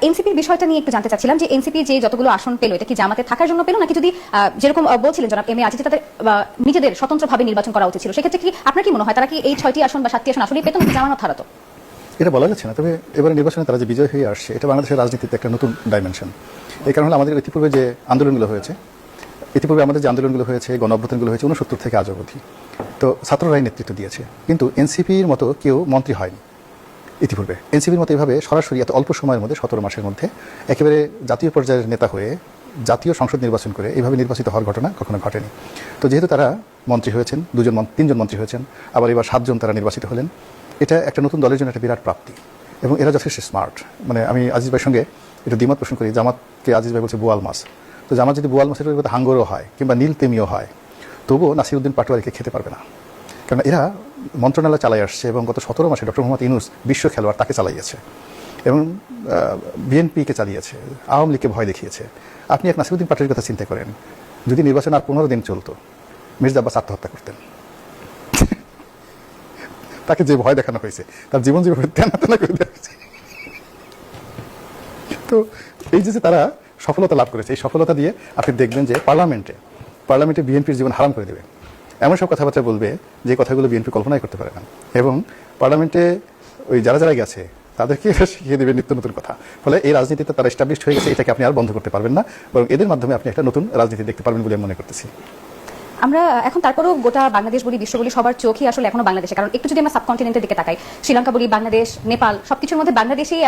এনসিপির বিষয়টা নিয়ে একটু জানতে চাচ্ছিলাম যে এনসিপি যে যতগুলো আসন পেল এটা কি জামাতে থাকার জন্য পেল নাকি যদি যেরকম বলছিলেন জনাব এম এ আজিজ তাদের নিজেদের স্বতন্ত্রভাবে নির্বাচন করা উচিত ছিল, সেক্ষেত্রে কি আপনার কি মনে হয় তারা কি এই 6টি আসন বা 7টি আসন আসলেই পেত নাকি জামানত হারাতো? এটা বলা যাচ্ছে না, তবে এবারে নির্বাচনে তারা যে বিজয় হয়ে আসছে এটা বাংলাদেশের রাজনীতিতে একটা নতুন ডাইমেনশন। এই কারণে আমাদের ইতিপূর্বে যে আন্দোলনগুলো হয়েছে গণ অভ্যুত্থানগুলো হয়েছে 69 থেকে আজ অবধি, তো ছাত্ররাই নেতৃত্ব দিয়েছে, কিন্তু এনসিপির মতো কেউ মন্ত্রী হয়নি ইতিপূর্বে। এনসিপির মতো এভাবে সরাসরি এত অল্প সময়ের মধ্যে 17 মাসের মধ্যে একেবারে জাতীয় পর্যায়ের নেতা হয়ে জাতীয় সংসদ নির্বাচন করে এইভাবে নির্বাচিত হওয়ার ঘটনা কখনো ঘটেনি। তো যেহেতু তারা মন্ত্রী হয়েছেন, 3জন মন্ত্রী হয়েছেন, আবার এবার 7 জন তারা নির্বাচিত হলেন, এটা একটা নতুন দলের জন্য একটা বিরাট প্রাপ্তি এবং এরা যথেষ্ট স্মার্ট। মানে আমি আজিজ ভাইয়ের সঙ্গে এটা দ্বিমত পোষণ করি। জামাতকে আজিজ ভাই বলছে বোয়াল মাছ, তো জামাত যদি বোয়াল মাছের পরিবর্তে হাঙ্গরও হয় কিংবা নীল তেমিও হয়, তবুও নাসিরউদ্দিন পাটোয়ারিকে খেতে পারবে না, কারণ এরা মন্ত্রণালয় চালাই আসছে এবং গত 17 মাসে ডক্টর মোহাম্মদ ইউনূস বিশ্ব খেলোয়াড় তাকে চালাইয়েছে এবং বিএনপিকে চালিয়েছে, আওয়ামী লীগকে ভয় দেখিয়েছে। আপনি এক নাসিরউদ্দিন পাটোয়ারির কথা চিন্তা করেন, যদি নির্বাচন আর 15 দিন চলতো, মির্জা আব্বাস আত্মহত্যা করতেন। তাকে যে ভয় দেখানো হয়েছে, তার জীবন যেভাবে তেনা তেনা করে দেওয়া হয়েছে। তো এই যে তারা সফলতা লাভ করেছে, এই সফলতা দিয়ে আপনি দেখবেন যে পার্লামেন্টে বিএনপির জীবন হারাম করে দেবে, এমন সব কথাবার্তা বলবে যে কথাগুলো বিএনপি কল্পনাই করতে পারে না। এবং পার্লামেন্টে ওই যারা গেছে তাদেরকে শিখিয়ে দেবে নিত্য নতুন কথা। ফলে এই রাজনীতিতে তারা এস্টাবলিশড হয়ে গেছে, এটাকে আপনি আর বন্ধ করতে পারবেন না, বরং এদের মাধ্যমে আপনি একটা নতুন রাজনীতি দেখতে পারবেন বলে আমি মনে করতেছি। আমরা এখন তারপরেও গোটা বাংলাদেশ বলি, বিশ্ব বলি, সবার চোখই আসলে এখনো বাংলাদেশে। কারণ একটু যদি আমরা সাবকন্টিনেন্টের দিকে তাকাই, শ্রীলঙ্কা বলি, বাংলাদেশ, নেপাল, সবকিছুর মধ্যে বাংলাদেশেই